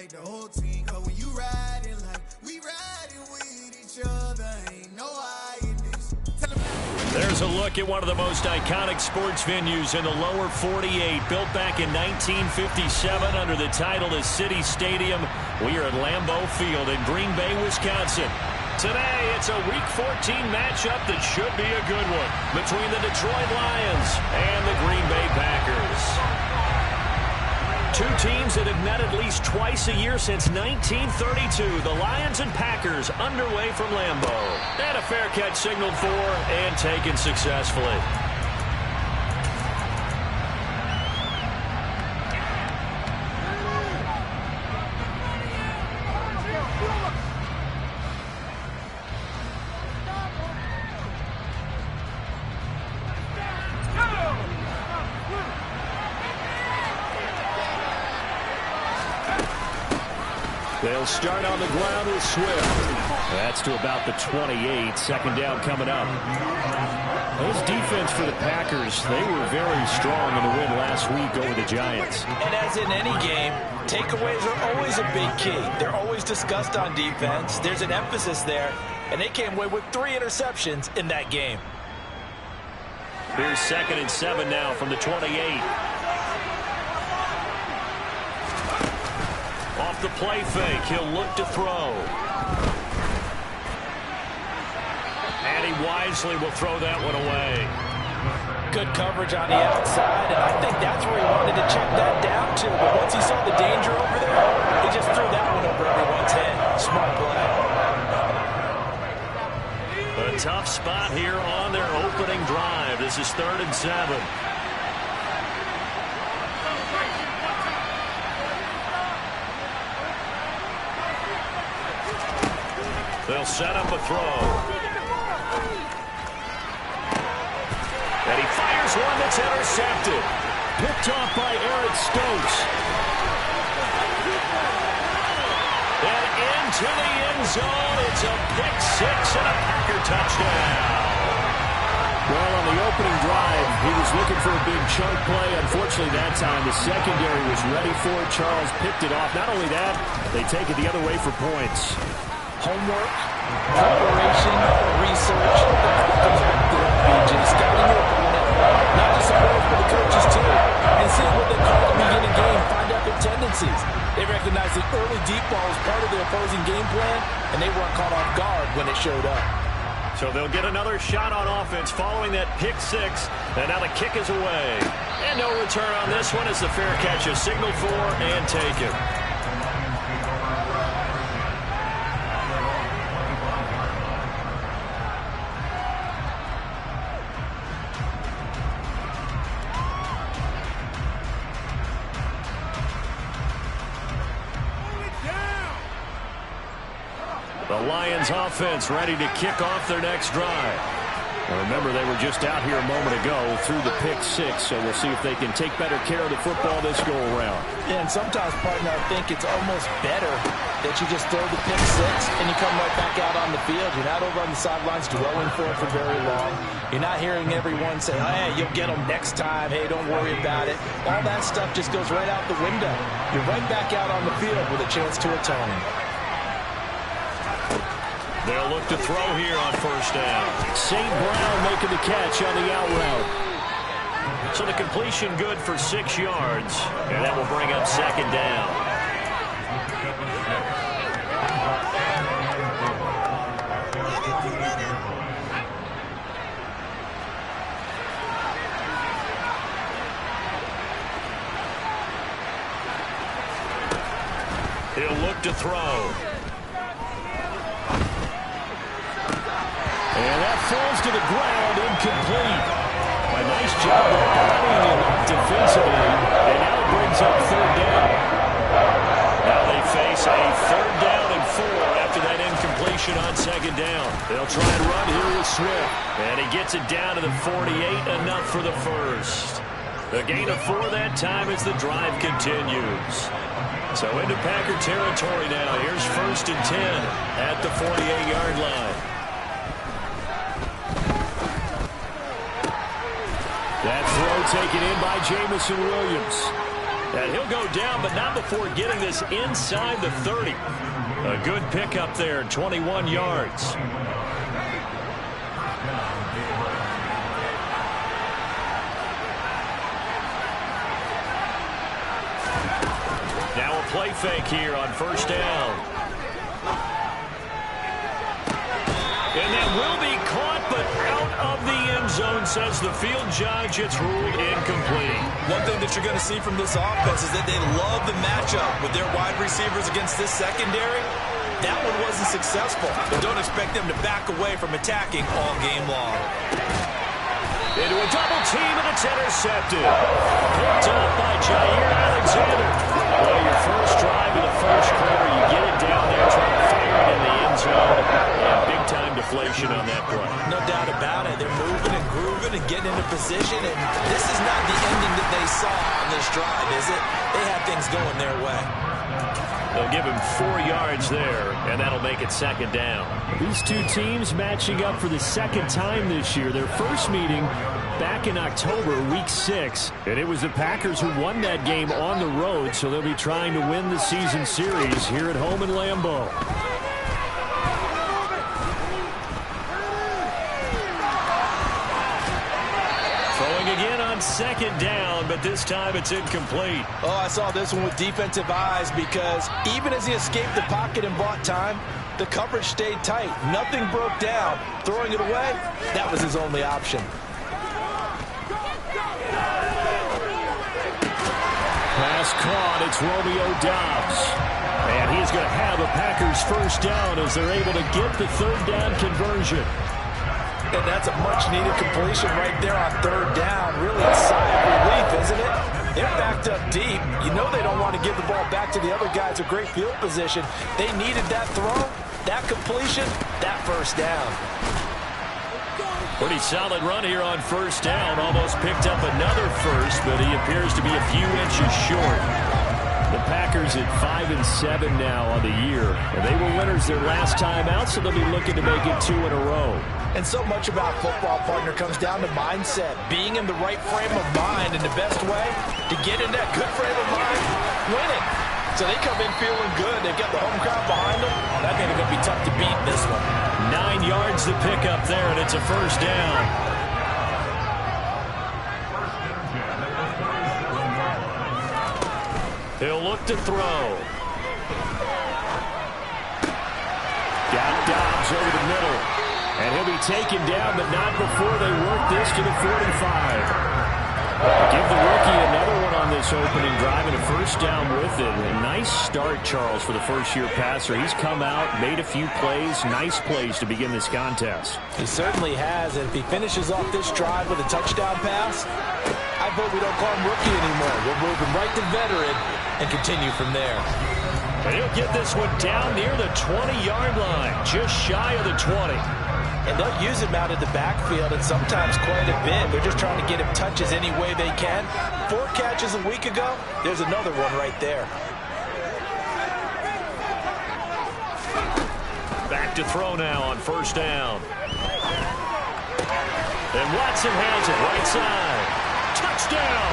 like the whole team. Cause when you riding like we riding with each other, ain't no hiding this. There's a look at one of the most iconic sports venues in the lower 48. Built back in 1957 under the title of City Stadium. We are at Lambeau Field in Green Bay, Wisconsin. Today, it's a Week 14 matchup that should be a good one between the Detroit Lions and the Green Bay Packers. Two teams that have met at least twice a year since 1932. The Lions and Packers underway from Lambeau. And a fair catch signaled for and taken successfully. They'll start on the ground with Swift. That's to about the 28. Second down coming up. Those defense for the Packers, they were very strong in the win last week over the Giants. And as in any game, takeaways are always a big key. They're always discussed on defense. There's an emphasis there, and they came away with 3 interceptions in that game. Here's 2nd and 7 now from the 28. Off the play fake, he'll look to throw. And he wisely will throw that one away. Good coverage on the outside, and I think that's where he wanted to check that down to. But once he saw the danger over there, he just threw that one over everyone's head. Smart play. A tough spot here on their opening drive. This is 3rd and 7. They'll set up a throw. And he fires one that's intercepted. Picked off by Eric Stokes. And into the end zone. It's a pick 6 and a Packer touchdown. Well, on the opening drive, he was looking for a big chunk play. Unfortunately, that time, the secondary was ready for it. Charles picked it off. Not only that, they take it the other way for points. Homework, preparation, research, goes back to the BJ. Scouting your opponent, not just support for the coaches too, and seeing what they call them in a game, find out their tendencies. They recognize the early deep ball is part of their opposing game plan, and they weren't caught off guard when it showed up. So they'll get another shot on offense following that pick 6, and now the kick is away. And no return on this one as the fair catch is signaled for and taken. The Lions offense ready to kick off their next drive. Now remember, they were just out here a moment ago through the pick 6, so we'll see if they can take better care of the football this go-around. Yeah, and sometimes, partner, I think it's almost better that you just throw the pick 6 and you come right back out on the field. You're not over on the sidelines dwelling for it for very long. You're not hearing everyone say, hey, you'll get them next time. Hey, don't worry about it. All that stuff just goes right out the window. You're right back out on the field with a chance to atone. They'll look to throw here on 1st down. St. Brown making the catch on the out route. So the completion good for 6 yards, and that will bring up 2nd down. He'll look to throw. And that falls to the ground, incomplete. A nice job of running him defensively, and now it brings up 3rd down. Now they face a 3rd down and 4 after that incompletion on 2nd down. They'll try and run here with Swift. And he gets it down to the 48, enough for the first. The gain of 4 that time as the drive continues. So into Packer territory now. Here's 1st and 10 at the 48-yard line. That throw taken in by Jamison Williams. And he'll go down, but not before getting this inside the 30. A good pickup there, 21 yards. Now a play fake here on first down. And that will be caught, but out of the end zone, says the field judge. It's ruled incomplete. One thing that you're going to see from this offense is that they love the matchup with their wide receivers against this secondary. That one wasn't successful, but don't expect them to back away from attacking all game long. Into a double team, and it's intercepted. Picked up by Jair Alexander. Well, your first drive in the first quarter, you get it down there, trying to fire it in the end zone. And big-time deflation on that play. No doubt about it. They're moving and grooving and getting into position, and this is not the ending that they saw on this drive, is it? They had things going their way. They'll give him 4 yards there, and that'll make it second down. These two teams matching up for the second time this year. Their first meeting back in October, week 6. And it was the Packers who won that game on the road, so they'll be trying to win the season series here at home in Lambeau. Again on second down, but this time it's incomplete. Oh, I saw this one with defensive eyes because even as he escaped the pocket and bought time, the coverage stayed tight. Nothing broke down. Throwing it away, that was his only option. Pass caught. It's Romeo Doubs. And he's going to have a Packers first down as they're able to get the third down conversion. And that's a much-needed completion right there on third down. Really a sigh of relief, isn't it? They're backed up deep. You know they don't want to give the ball back to the other guys. A great field position. They needed that throw, that completion, that first down. Pretty solid run here on first down. Almost picked up another first, but he appears to be a few inches short. The Packers at 5-7 now on the year. And they were winners their last time out, so they'll be looking to make it 2 in a row. And so much about football, partner, comes down to mindset. Being in the right frame of mind, and the best way to get in that good frame of mind, winning. So they come in feeling good. They've got the home crowd behind them. I think it's going to be tough to beat in this one. 9 yards to pick up there, and it's a first down. He'll look to throw. Got Doubs over the middle. And he'll be taken down, but not before they work this to the 45. Give the rookie another one on this opening drive, and a first down with it. A nice start, Charles, for the first-year passer. He's come out, made a few plays, nice plays to begin this contest. He certainly has, and if he finishes off this drive with a touchdown pass, I vote we don't call him rookie anymore. We'll move him right to veteran and continue from there. And he'll get this one down near the 20-yard line, just shy of the 20. And they'll use him out of the backfield, and sometimes quite a bit. They're just trying to get him touches any way they can. 4 catches a week ago. There's another one right there. Back to throw now on first down. And Watson has it right side. Touchdown!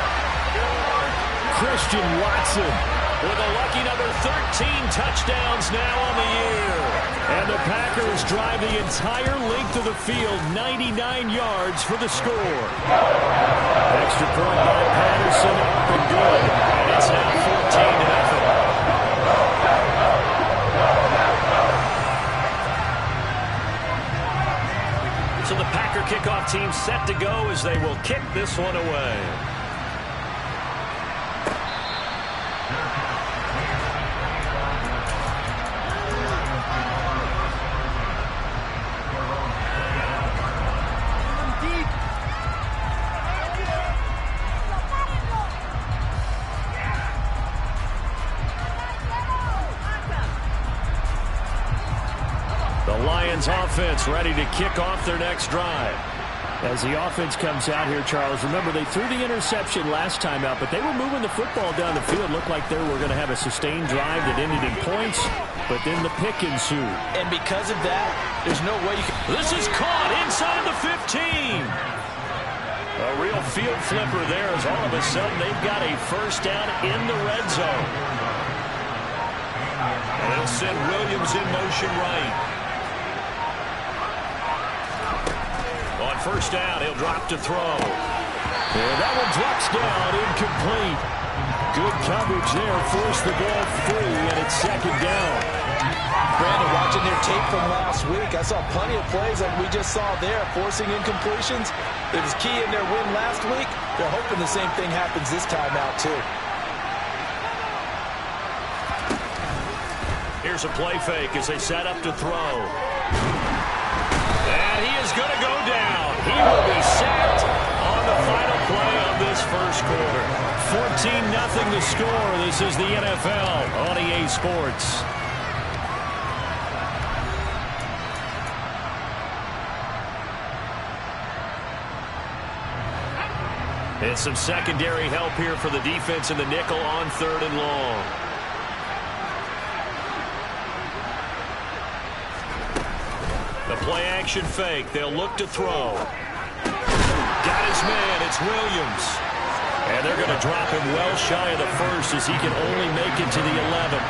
Christian Watson with a lucky number 13 touchdowns now on the year. And the Packers drive the entire length of the field, 99 yards for the score. Extra point by Patterson, up and good. And it's now 14-0. So the Packer kickoff team set to go as they will kick this one away. Offense ready to kick off their next drive. As the offense comes out here, Charles, remember they threw the interception last time out, but they were moving the football down the field. Looked like they were going to have a sustained drive that ended in points, but then the pick ensued. And because of that, there's no way you can... This is caught inside the 15. A real field flipper there as all of a sudden they've got a first down in the red zone. And they'll send Williams in motion right. On first down, he'll drop to throw. And that one drops down, incomplete. Good coverage there, forced the ball free, and it's second down. Brandon, watching their tape from last week, I saw plenty of plays like we just saw there, forcing incompletions. It was key in their win last week. They're hoping the same thing happens this time out, too. Here's a play fake as they set up to throw. And he is going to go down. He will be sacked on the final play of this first quarter. 14-0 the score. This is the NFL on EA Sports. And some secondary help here for the defense in the nickel on 3rd and long. The play action fake. They'll look to throw. Got his man. It's Williams. And they're going to drop him well shy of the first as he can only make it to the 11.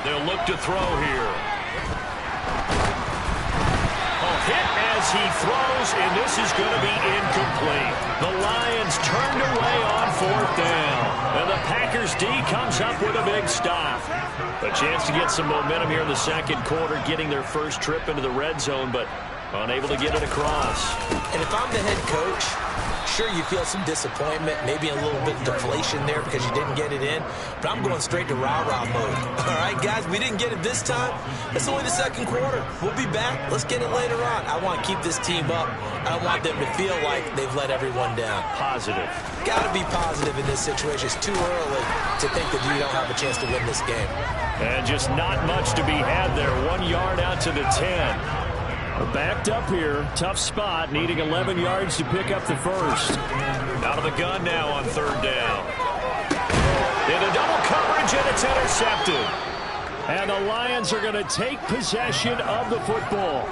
They'll look to throw here. Hit as he throws, and this is going to be incomplete. The Lions turned away on 4th down. And the Packers D comes up with a big stop. A chance to get some momentum here in the second quarter, getting their first trip into the red zone, but unable to get it across. And if I'm the head coach, sure, you feel some disappointment, maybe a little bit of deflation there because you didn't get it in, but I'm going straight to rah-rah mode. All right, guys, we didn't get it this time. It's only the second quarter. We'll be back. Let's get it later on. I want to keep this team up. I don't want them to feel like they've let everyone down. Positive. Got to be positive in this situation. It's too early to think that you don't have a chance to win this game. And just not much to be had there. 1 yard out to the 10. Backed up here. Tough spot. Needing 11 yards to pick up the first. Out of the gun now on 3rd down. Into double coverage, and it's intercepted. And the Lions are going to take possession of the football.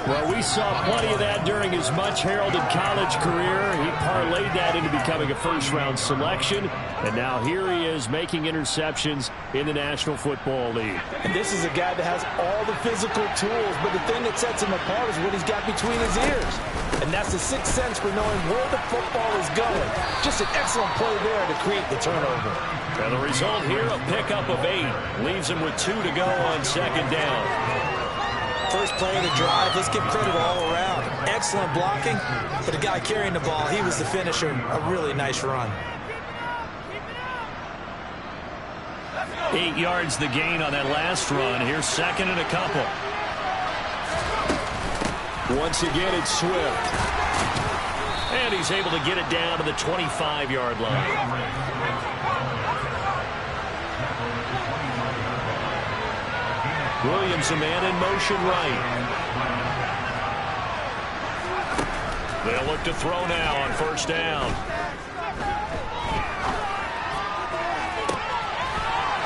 Well, we saw plenty of that during his much-heralded college career. He parlayed that into becoming a first-round selection. And now here he is making interceptions in the National Football League. And this is a guy that has all the physical tools, but the thing that sets him apart is what he's got between his ears. And that's the sixth sense for knowing where the football is going. Just an excellent play there to create the turnover. And the result here, a pickup of 8. Leaves him with 2 to go on 2nd down. First play of the drive, let's give credit all around. Excellent blocking, but the guy carrying the ball, he was the finisher. A really nice run. 8 yards the gain on that last run. Here's 2nd and a couple. Once again, it's Swift. And he's able to get it down to the 25-yard line. Williams, a man in motion right. They'll look to throw now on 1st down.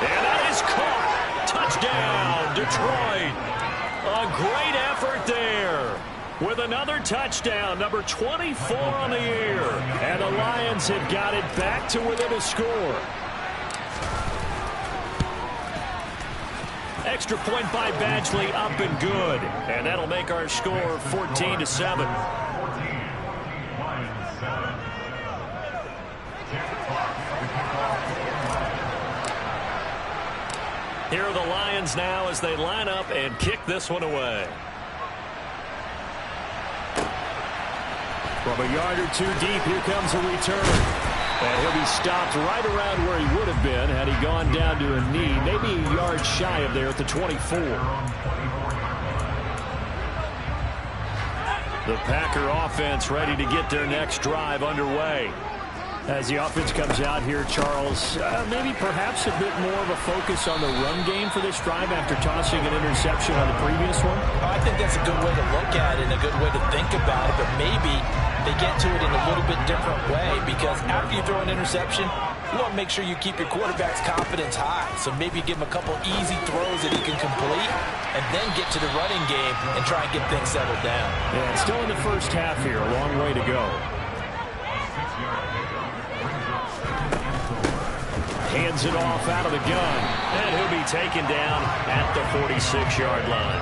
And that is caught. Touchdown, Detroit. A great effort there. With another touchdown, number 24 on the year. And the Lions have got it back to within a score. Extra point by Badgley, up and good. And that'll make our score 14-7. Here are the Lions now as they line up and kick this one away. From a yard or 2 deep, here comes a return. And he'll be stopped right around where he would have been had he gone down to a knee, maybe a yard shy of there at the 24. The Packer offense ready to get their next drive underway. As the offense comes out here, Charles, maybe perhaps a bit more of a focus on the run game for this drive after tossing an interception on the previous one? I think that's a good way to look at it and a good way to think about it, but maybe they get to it in a little bit different way, because after you throw an interception, you want to make sure you keep your quarterback's confidence high. So maybe give him a couple easy throws that he can complete, and then get to the running game and try and get things settled down. Yeah, it's still in the first half here. A long way to go. Hands it off out of the gun. And he'll be taken down at the 46-yard line.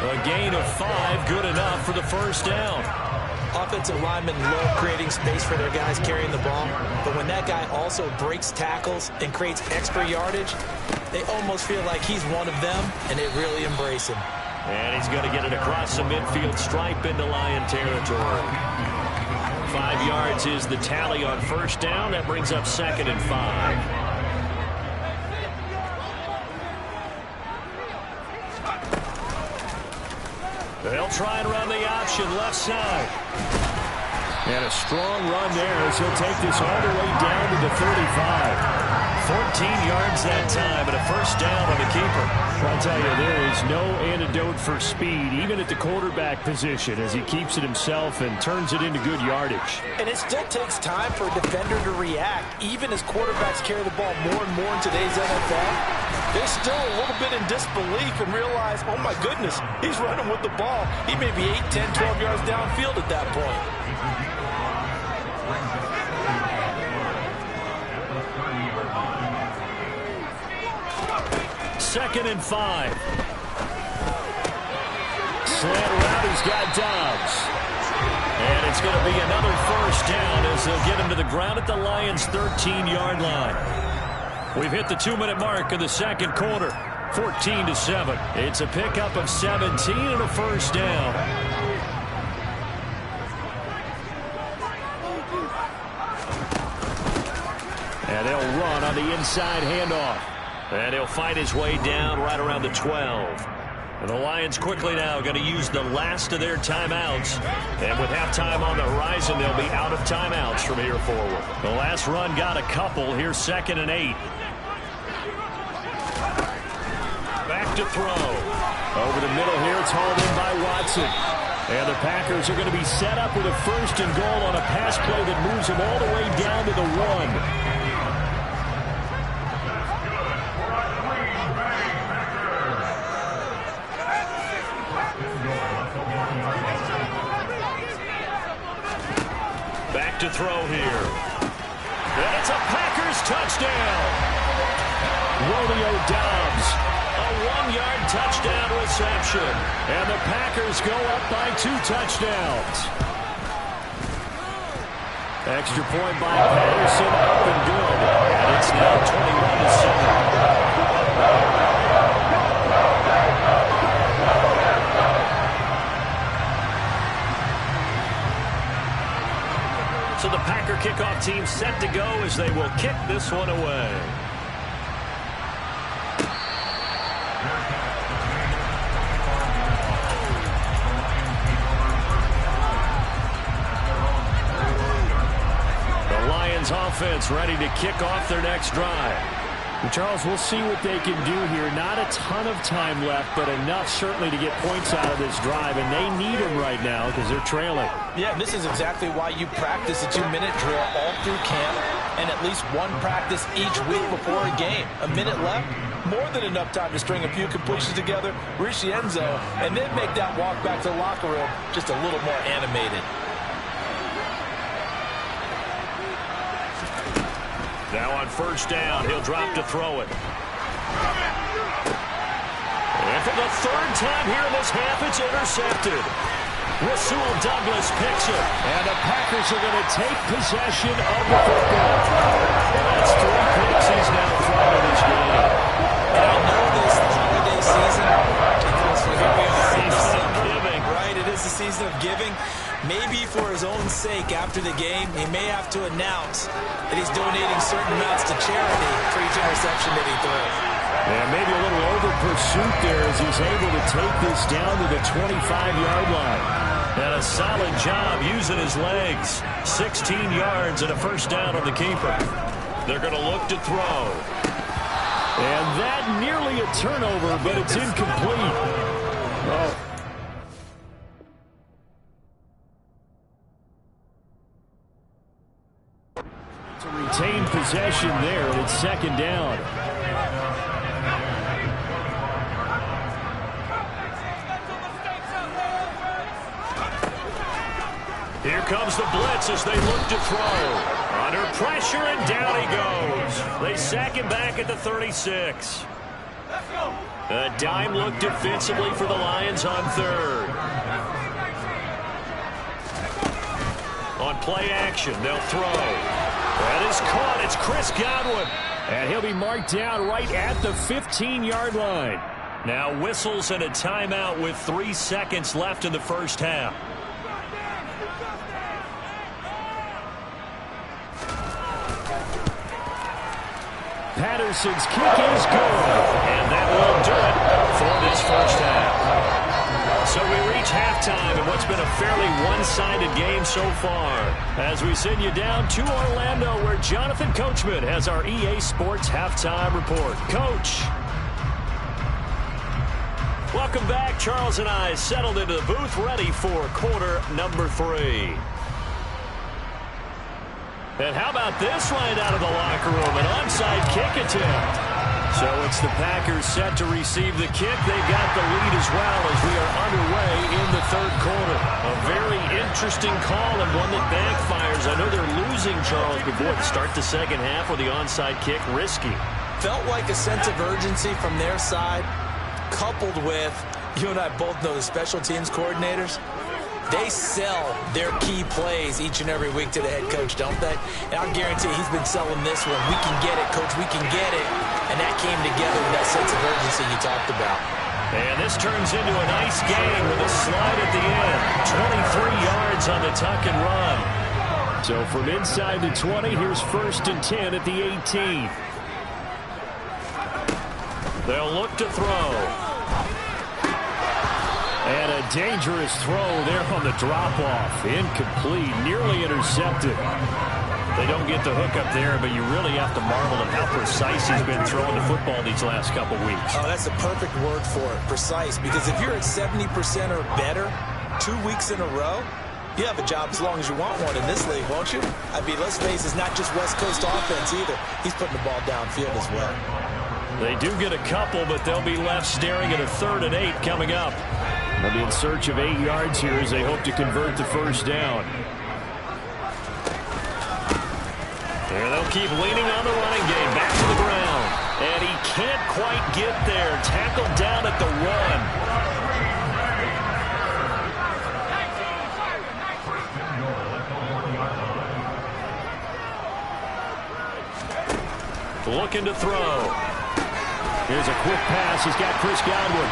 A gain of 5, good enough for the first down. Offensive linemen love creating space for their guys carrying the ball, but when that guy also breaks tackles and creates extra yardage, they almost feel like he's one of them, and they really embrace him. And he's going to get it across the midfield stripe into Lion territory. 5 yards is the tally on first down. That brings up 2nd and 5. They'll try and run the option left side. And a strong run there as he'll take this all the way down to the 35. 14 yards that time and a first down on the keeper. I'll tell you, there is no antidote for speed, even at the quarterback position, as he keeps it himself and turns it into good yardage. And it still takes time for a defender to react, even as quarterbacks carry the ball more and more in today's NFL. They're still a little bit in disbelief and realize, oh my goodness, he's running with the ball. He may be 8, 10, 12 yards downfield at that point. Second and 5. Slant route has got Dobbs. And it's going to be another first down as they'll get him to the ground at the Lions' 13-yard line. We've hit the 2-minute mark of the second quarter. 14-7. It's a pickup of 17 and a first down. And they'll run on the inside handoff. And he'll find his way down right around the 12. And the Lions quickly now going to use the last of their timeouts. And with halftime on the horizon, they'll be out of timeouts from here forward. The last run got a couple. Here's 2nd and 8. Back to throw. Over the middle here, it's hauled in by Watson. And the Packers are going to be set up with a 1st and goal on a pass play that moves them all the way down to the 1. To throw here. And it's a Packers touchdown. Romeo Dobbs. A 1-yard touchdown reception. And the Packers go up by 2 touchdowns. Extra point by Patterson, up and good. And it's now 21-7. So the Packer kickoff team set to go as they will kick this one away. The Lions offense ready to kick off their next drive. And Charles, we'll see what they can do here. Not a ton of time left, but enough certainly to get points out of this drive, and they need them right now because they're trailing. Yeah, this is exactly why you practice a 2-minute drill all through camp and at least one practice each week before a game. A minute left, more than enough time to string a few completions together, reach the end zone, and then make that walk back to the locker room just a little more animated. Now on first down, he'll drop to throw it. And for the 3rd time here in this half, it's intercepted. Rasul Douglas picks it. And the Packers are going to take possession of the football. And that's 3 picks he's now thrown in this game. And I know this holiday season, Season of giving. Right, it is the season of giving. Maybe for his own sake after the game, he may have to announce that he's donating certain amounts to charity for each interception that he throws. And maybe a little over pursuit there as he's able to take this down to the 25-yard line. And a solid job using his legs. 16 yards and a first down on the keeper. They're going to look to throw. And that nearly a turnover, but it's incomplete. Oh. To retain possession there, and it's second down. Here comes the blitz as they look to throw. Under pressure, and down he goes. They sack him back at the 36. A dime look defensively for the Lions on third. On play action, they'll throw. That is caught. It's Chris Godwin. And he'll be marked down right at the 15-yard line. Now whistles and a timeout with 3 seconds left in the first half. Patterson's kick is good. And that will do it for this first half. So we reach halftime in what's been a fairly one-sided game so far. As we send you down to Orlando, where Jonathan Coachman has our EA Sports Halftime Report. Coach. Welcome back. Charles and I settled into the booth, ready for quarter number 3. And how about this right out of the locker room? An onside kick attempt. So it's the Packers set to receive the kick. They've got the lead as well as we are underway in the third quarter. A very interesting call and one that backfires. I know they're losing, Charles, but boy, to start the second half with the onside kick, risky. Felt like a sense of urgency from their side, coupled with, you and I both know the special teams coordinators. They sell their key plays each and every week to the head coach, don't they? And I'll guarantee he's been selling this one. We can get it, coach. We can get it. And that came together with that sense of urgency you talked about. And this turns into a nice game with a slide at the end. 23 yards on the tuck and run. So from inside the 20, here's 1st and 10 at the 18. They'll look to throw. And a dangerous throw there on the drop-off. Incomplete, nearly intercepted. They don't get the hook up there, but you really have to marvel at how precise he's been throwing the football these last couple weeks. Oh, that's the perfect word for it, precise. Because if you're at 70% or better 2 weeks in a row, you have a job as long as you want one in this league, won't you? I mean, let's face it, it's not just West Coast offense either. He's putting the ball downfield as well. They do get a couple, but they'll be left staring at a 3rd and 8 coming up. They'll be in search of 8 yards here as they hope to convert the first down. There they'll keep leaning on the running game. Back to the ground. And he can't quite get there. Tackled down at the 1. Looking to throw. Here's a quick pass. He's got Chris Godwin.